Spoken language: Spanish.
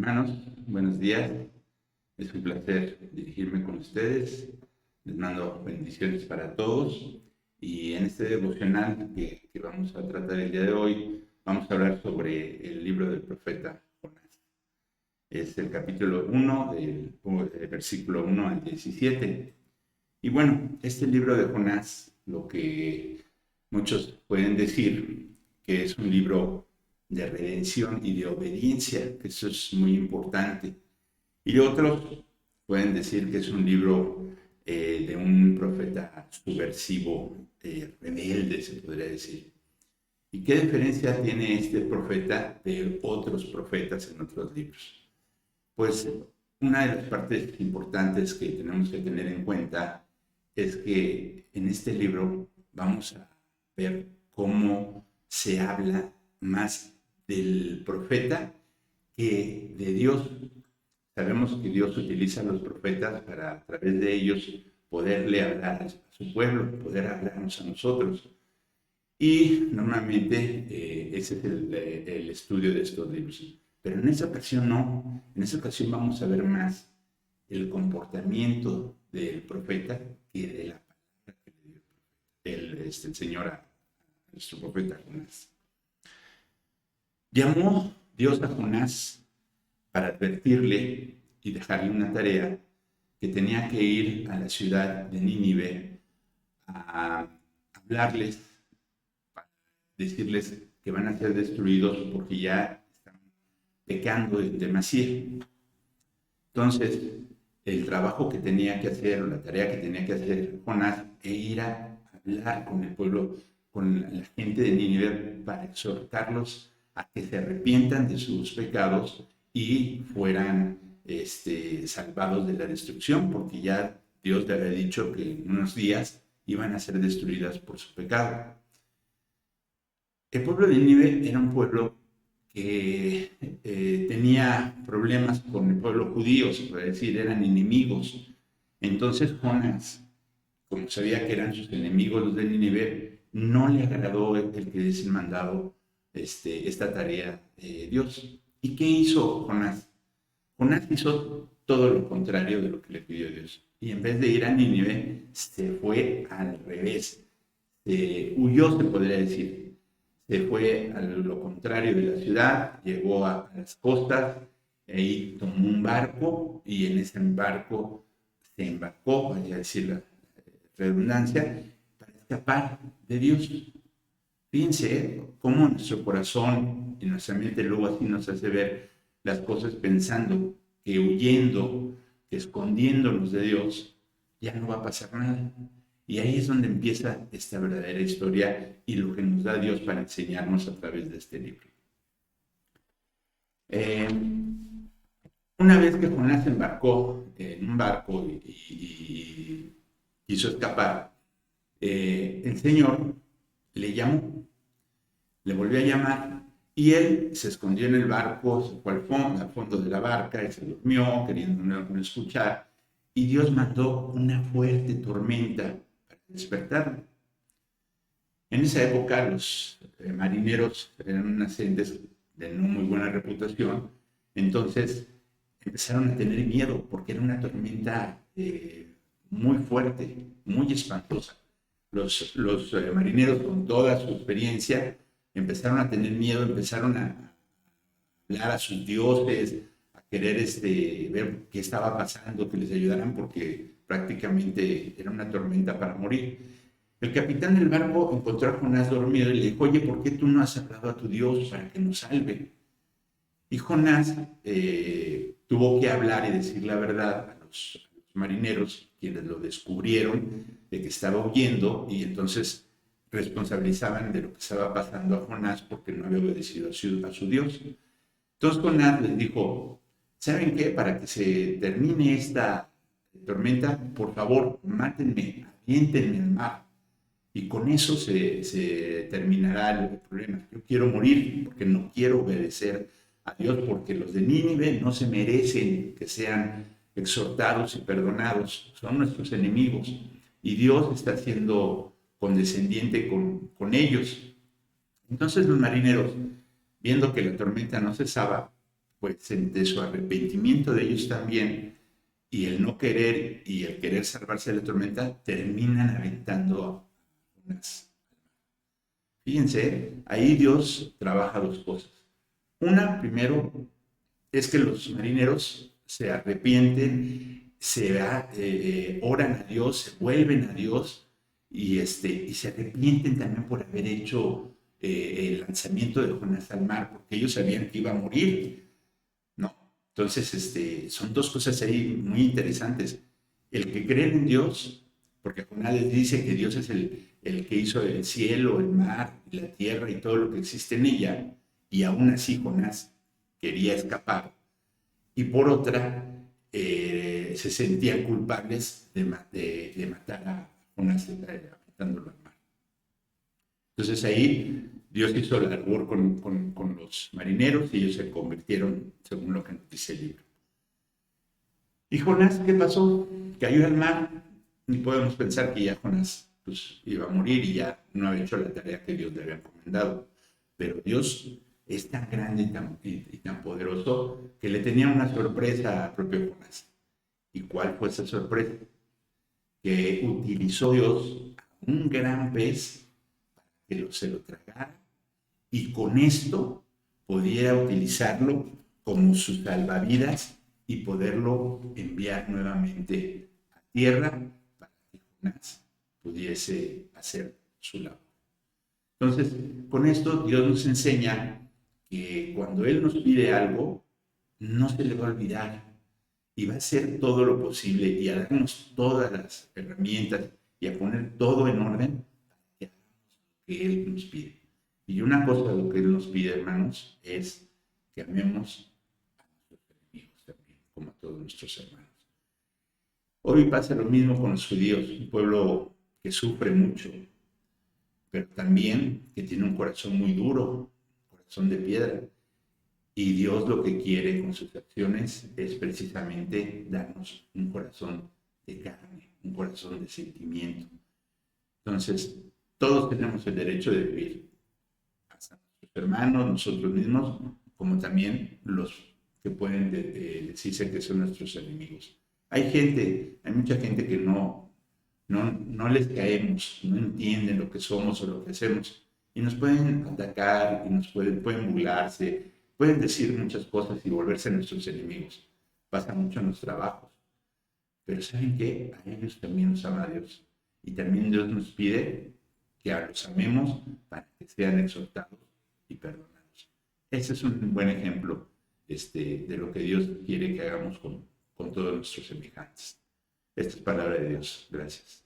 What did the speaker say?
Hermanos, buenos días. Es un placer dirigirme con ustedes. Les mando bendiciones para todos. Y en este devocional que vamos a tratar el día de hoy, vamos a hablar sobre el libro del profeta Jonás. Es el capítulo 1, del versículo 1 al 17. Y bueno, este libro de Jonás, lo que muchos pueden decir que es un libro de redención y de obediencia, que eso es muy importante. Y otros pueden decir que es un libro de un profeta subversivo, rebelde, se podría decir. ¿Y qué diferencia tiene este profeta de otros profetas en otros libros? Pues una de las partes importantes que tenemos que tener en cuenta es que en este libro vamos a ver cómo se habla más del profeta que de Dios. Sabemos que Dios utiliza a los profetas para a través de ellos poderle hablar a su pueblo, poder hablarnos a nosotros. Y normalmente ese es el estudio de estos libros. Pero en esta ocasión no. En esta ocasión vamos a ver más el comportamiento del profeta que de la palabra que le dio el Señor a nuestro profeta Jonás. Llamó Dios a Jonás para advertirle y dejarle una tarea que tenía que ir a la ciudad de Nínive a hablarles, decirles que van a ser destruidos porque ya están pecando en demasía. Entonces, el trabajo que tenía que hacer, o la tarea que tenía que hacer Jonás, e ir a hablar con el pueblo, con la gente de Nínive, para exhortarlos a que se arrepientan de sus pecados y fueran salvados de la destrucción, porque ya Dios le había dicho que en unos días iban a ser destruidas por su pecado. El pueblo de Nínive era un pueblo que tenía problemas con el pueblo judío, se puede decir, eran enemigos. Entonces Jonás, como sabía que eran sus enemigos los de Nínive, no le agradó el que les mandado esta tarea de Dios. ¿Y qué hizo Jonás? Jonás hizo todo lo contrario de lo que le pidió Dios. Y en vez de ir a Nínive, se fue al revés. Huyó, se podría decir. Se fue a lo contrario de la ciudad, llegó a las costas, ahí tomó un barco y en ese barco se embarcó, vaya a decir la redundancia, para escapar de Dios. Fíjense cómo nuestro corazón y nuestra mente luego así nos hace ver las cosas pensando que huyendo, que escondiéndonos de Dios, ya no va a pasar nada. Y ahí es donde empieza esta verdadera historia y lo que nos da Dios para enseñarnos a través de este libro. Eh, una vez que Jonás se embarcó en un barco y quiso escapar, el Señor le llamó, le volvió a llamar y él se escondió en el barco, se fue al fondo de la barca y se durmió queriendo no escuchar, y Dios mandó una fuerte tormenta para despertarlo. En esa época los marineros eran unas gentes de no muy buena reputación, entonces empezaron a tener miedo porque era una tormenta muy fuerte, muy espantosa. Los marineros, con toda su experiencia, empezaron a tener miedo, empezaron a hablar a sus dioses, a querer ver qué estaba pasando, que les ayudaran porque prácticamente era una tormenta para morir. El capitán del barco encontró a Jonás dormido y le dijo, oye, ¿por qué tú no has hablado a tu Dios para que nos salve? Y Jonás tuvo que hablar y decir la verdad a los marineros, quienes lo descubrieron de que estaba huyendo, y entonces responsabilizaban de lo que estaba pasando a Jonás porque no había obedecido a su Dios. Entonces Jonás les dijo, ¿saben qué? Para que se termine esta tormenta, por favor, mátenme, aviéntenme al mar. Y con eso se terminará el problema. Yo quiero morir porque no quiero obedecer a Dios, porque los de Nínive no se merecen que sean exhortados y perdonados, son nuestros enemigos. Y Dios está siendo condescendiente con ellos. Entonces los marineros, viendo que la tormenta no cesaba, pues de su arrepentimiento de ellos también, y el no querer y el querer salvarse de la tormenta, terminan aventando unas. Fíjense, ahí Dios trabaja dos cosas. Una, primero, es que los marineros se arrepienten, oran a Dios, se vuelven a Dios y se arrepienten también por haber hecho el lanzamiento de Jonás al mar, porque ellos sabían que iba a morir, ¿no? Entonces, son dos cosas ahí muy interesantes. El que cree en Dios, porque Jonás les dice que Dios es el que hizo el cielo, el mar, la tierra y todo lo que existe en ella, y aún así Jonás quería escapar. Y por otra, se sentían culpables de matar a Jonás aventándolo al mar. Entonces ahí Dios hizo la labor con los marineros y ellos se convirtieron según lo que nos dice el libro. ¿Y Jonás qué pasó? Cayó al mar y podemos pensar que ya Jonás pues, iba a morir y ya no había hecho la tarea que Dios le había encomendado. Pero Dios es tan grande y tan poderoso que le tenía una sorpresa a propio Jonás. ¿Y cuál fue esa sorpresa? Que utilizó Dios a un gran pez para que se lo tragara y con esto pudiera utilizarlo como su salvavidas y poderlo enviar nuevamente a tierra para que Jonás pudiese hacer su labor. Entonces, con esto Dios nos enseña que cuando Él nos pide algo, no se le va a olvidar y va a hacer todo lo posible y a darnos todas las herramientas y a poner todo en orden para que hagamos lo que Él nos pide. Y una cosa de lo que Él nos pide, hermanos, es que amemos a nuestros enemigos también, como a todos nuestros hermanos. Hoy pasa lo mismo con los judíos, un pueblo que sufre mucho, pero también que tiene un corazón muy duro, corazón de piedra. Y Dios lo que quiere con sus acciones es precisamente darnos un corazón de carne, un corazón de sentimiento. Entonces, todos tenemos el derecho de vivir, hasta nuestros hermanos, nosotros mismos, como también los que pueden decirse que son nuestros enemigos. Hay mucha gente que no les caemos, no entienden lo que somos o lo que hacemos y nos pueden atacar y pueden burlarse, pueden decir muchas cosas y volverse nuestros enemigos. Pasa mucho en los trabajos. Pero ¿saben qué? A ellos también los ama Dios. Y también Dios nos pide que los amemos para que sean exhortados y perdonados. Ese es un buen ejemplo de lo que Dios quiere que hagamos con todos nuestros semejantes. Esta es palabra de Dios. Gracias.